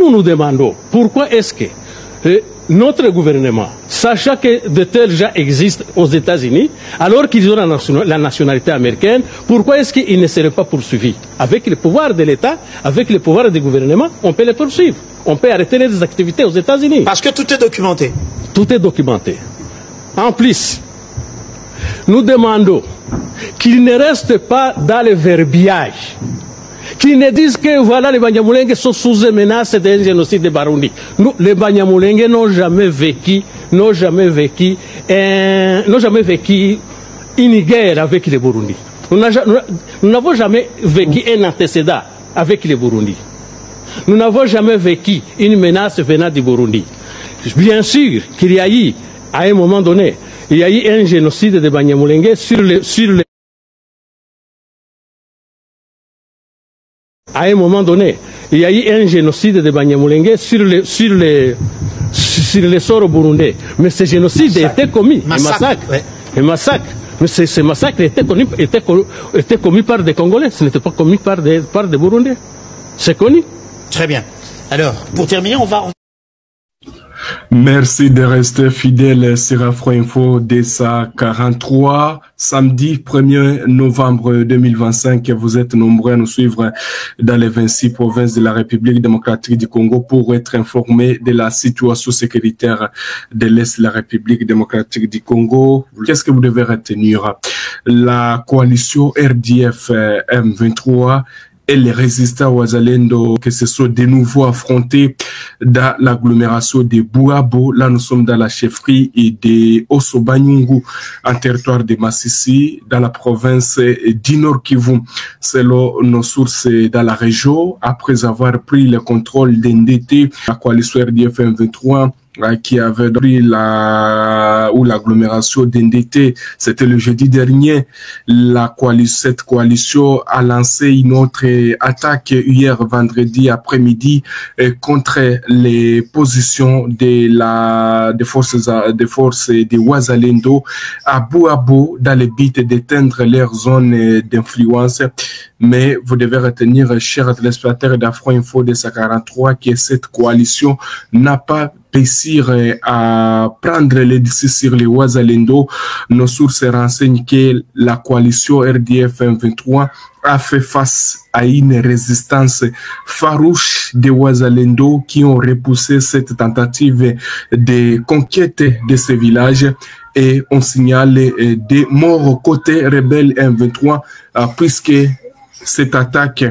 nous nous demandons pourquoi est-ce que notre gouvernement, sachant que de tels gens existent aux États-Unis, alors qu'ils ont la nationalité américaine, pourquoi est-ce qu'ils ne seraient pas poursuivis? Avec le pouvoir de l'État, avec le pouvoir du gouvernement, on peut les poursuivre. On peut arrêter les activités aux États-Unis. Parce que tout est documenté. Tout est documenté. En plus, nous demandons qu'ils ne restent pas dans le verbiage, qu'ils ne disent que voilà, les Banyamulenge sont sous menace d'un génocide de Barundi. Nous, les Banyamulenge n'ont jamais vécu une guerre avec les Burundi. Nous n'avons jamais vécu un antécédent avec les Burundi. Nous n'avons jamais vécu une menace venant du Burundi. Bien sûr qu'il y a eu, à un moment donné, il y a eu un génocide de Banyamulenge à un moment donné, il y a eu un génocide de Banyamulenge sur les sorts burundais. Mais ce génocide était commis, un massacre. Mais ce massacre était commis par des Congolais, ce n'était pas commis par des Burundais. C'est connu. Très bien. Alors, pour terminer, on va... Merci de rester fidèle sur Afro Info DSA 43. Samedi 1er novembre 2025, vous êtes nombreux à nous suivre dans les 26 provinces de la République démocratique du Congo pour être informés de la situation sécuritaire de l'Est de la République démocratique du Congo. Qu'est-ce que vous devez retenir? La coalition RDF M23 et les résistants Wazalendo que se sont de nouveau affrontés dans l'agglomération de Bouabo. Là, nous sommes dans la chefferie de Osobanyungu, en territoire de Massissi, dans la province du Nord Kivu. Selon nos sources dans la région, après avoir pris le contrôle d'NDT, la coalition RDF M23 qui avait pris l'agglomération d'NDT, c'était le jeudi dernier. Cette coalition a lancé une autre attaque hier vendredi après-midi contre les positions des forces de Wazalendo à Bouabo dans le but d'éteindre leur zone d'influence. Mais vous devez retenir, chers téléspectateurs d'Afro Info de 43, que cette coalition n'a pas réussir à prendre les décisions sur les Wazalendo. Nos sources renseignent que la coalition RDF M23 a fait face à une résistance farouche des Wazalendo qui ont repoussé cette tentative de conquête de ces villages, et on signale des morts aux côtés rebelles M23 puisque cette attaque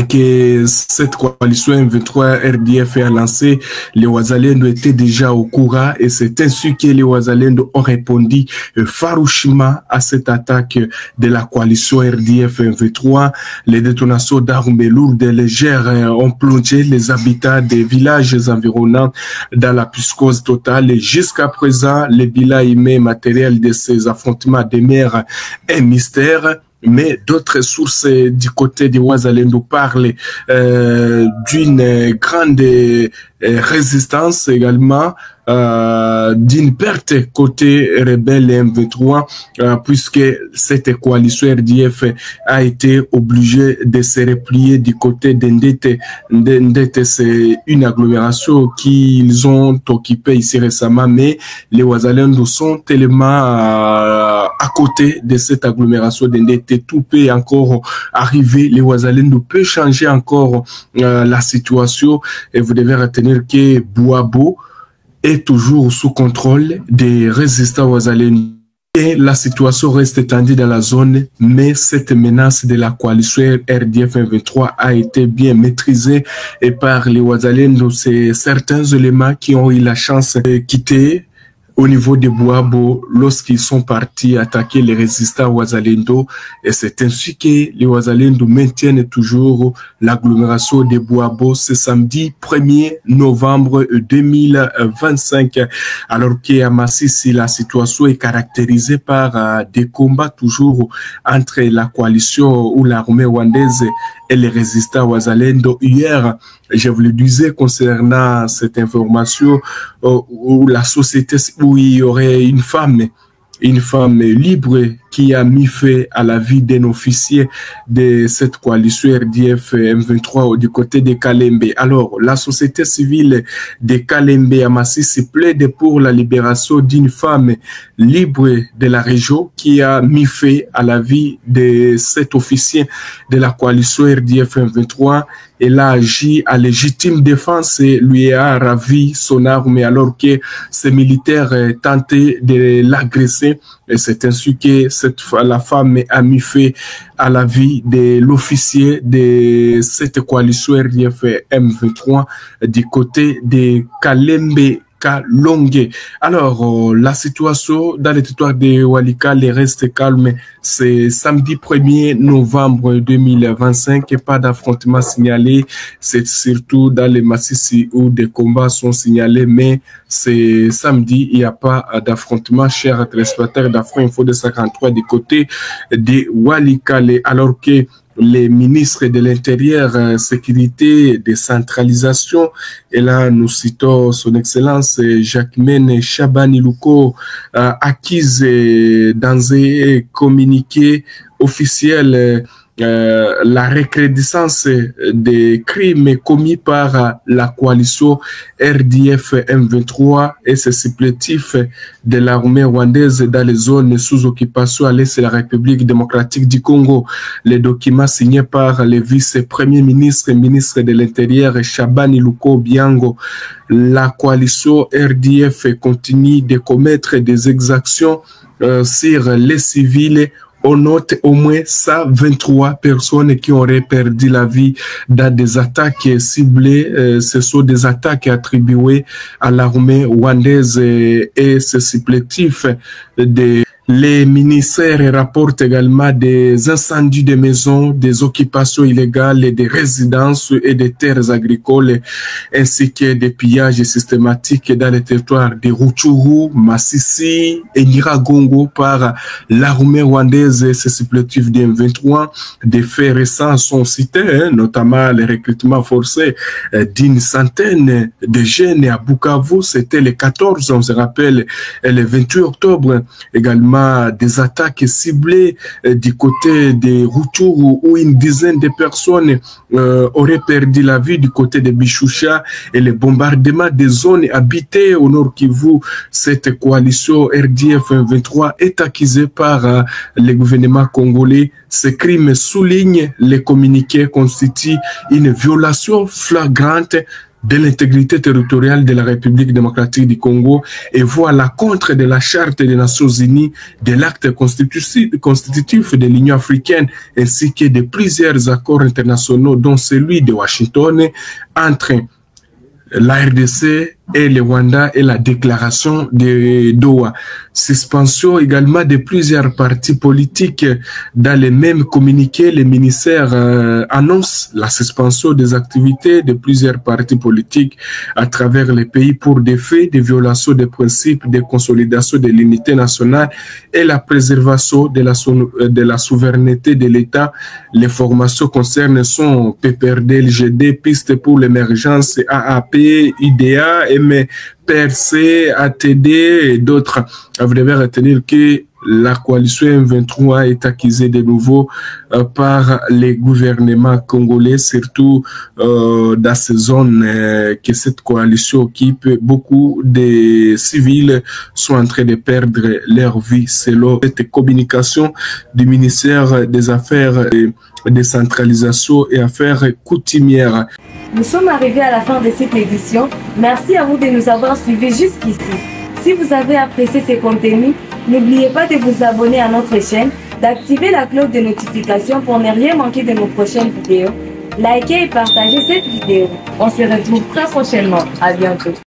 que cette coalition M23 RDF a lancée, les Wazalendo étaient déjà au courant, et c'est ainsi que les Wazalendo ont répondu farouchement à cette attaque de la coalition RDF M23. Les détonations d'armes lourdes et légères ont plongé les habitants des villages environnants dans la psychose totale, et jusqu'à présent, le bilan humain matériel de ces affrontements demeure un mystère. Mais d'autres sources du côté des Wazalendo parlent d'une grande résistance également, d'une perte côté rebelle M23, puisque cette coalition RDF a été obligée de se replier du côté d'NDT. NDT, c'est une agglomération qu'ils ont occupée ici récemment, mais les Wazalendo sont tellement à côté de cette agglomération d'NDT. Tout peut encore arriver. Les Wazalendo peut changer encore la situation, et vous devez retenir que Bouabo est toujours sous contrôle des résistants Wazalendo. Et la situation reste tendue dans la zone, mais cette menace de la coalition RDF M23 a été bien maîtrisée et par les Wazalendo. C'est certains éléments qui ont eu la chance de quitter au niveau de Bouabo lorsqu'ils sont partis attaquer les résistants Wazalendo, et c'est ainsi que les Wazalendo maintiennent toujours l'agglomération de Bouabo ce samedi 1er novembre 2025, alors qu'à Massissi, la situation est caractérisée par des combats toujours entre la coalition ou l'armée rwandaise et les résistants Wazalendo. Hier, je vous le disais concernant cette information où la société, où il y aurait une femme libre qui a mis fin à la vie d'un officier de cette coalition RDF M23 du côté de Kalembe. Alors, la société civile de Kalembe à Masisi plaide pour la libération d'une femme libre de la région qui a mis fin à la vie de cet officier de la coalition RDF M23. Elle a agi à légitime défense et lui a ravi son arme alors que ces militaires tentaient de l'agresser. Et c'est ainsi que la femme a mis fin à la vie de l'officier de cette coalition RDF M23 du côté de Kalembe. Kalonge. Alors, la situation dans le territoire de Walikale reste calme. C'est samedi 1er novembre 2025 et pas d'affrontement signalé. C'est surtout dans les Masisi où des combats sont signalés, mais c'est samedi, il n'y a pas d'affrontement, chers téléspectateurs d'Afro Info 253 du côté de Walikale, alors que les ministres de l'Intérieur, sécurité, décentralisation, et là nous citons son Excellence Jacquemaine Chabani Luko, acquise dans un communiqué officiel la recrudescence des crimes commis par la coalition RDF M23 et ses supplétifs de l'armée rwandaise dans les zones sous occupation à l'est de la République démocratique du Congo. Les documents signés par le vice-premier ministre et ministre de l'Intérieur Chabani Luko Biango. La coalition RDF continue de commettre des exactions sur les civils. On note au moins 123 personnes qui auraient perdu la vie dans des attaques ciblées. Ce sont des attaques attribuées à l'armée rwandaise et ses supplétifs des... Les ministères rapportent également des incendies de maisons, des occupations illégales des résidences et des terres agricoles, ainsi que des pillages systématiques dans les territoires de Rutshuru, Masisi et Nyiragongo par l'armée rwandaise et ses supplétifs du M23. Des faits récents sont cités, notamment le recrutement forcé d'une centaine de jeunes à Bukavu. C'était le 14, on se rappelle, le 28 octobre également. Des attaques ciblées du côté de Rutshuru où une dizaine de personnes auraient perdu la vie du côté de Bishusha et le bombardement des zones habitées au Nord Kivu. Cette coalition RDF 23 est accusée par le gouvernement congolais. Ces crimes soulignent les communiqués constituent une violation flagrante de l'intégrité territoriale de la République démocratique du Congo et voit la contre de la Charte des Nations Unies, de l'acte constitutif de l'Union africaine ainsi que de plusieurs accords internationaux dont celui de Washington entre la RDC et le Rwanda et la déclaration de Doha. Suspension également de plusieurs partis politiques. Dans les mêmes communiqués, les ministères annoncent la suspension des activités de plusieurs partis politiques à travers les pays pour des faits de violation des principes de consolidation de l'unité nationale et la préservation de la souveraineté de l'État. Les formations concernées sont PPRD, LGD, Piste pour l'émergence, AAP, IDEA, PRC, ATD et d'autres. Vous devez retenir que la coalition M23 est accusée de nouveau par les gouvernements congolais, surtout dans ces zones que cette coalition occupe. Beaucoup de civils sont en train de perdre leur vie selon cette communication du ministère des Affaires de décentralisation et Affaires coutumières. Nous sommes arrivés à la fin de cette édition. Merci à vous de nous avoir suivis jusqu'ici. Si vous avez apprécié ces contenus, n'oubliez pas de vous abonner à notre chaîne, d'activer la cloche de notification pour ne rien manquer de nos prochaines vidéos. Likez et partagez cette vidéo. On se retrouve très prochainement. À bientôt.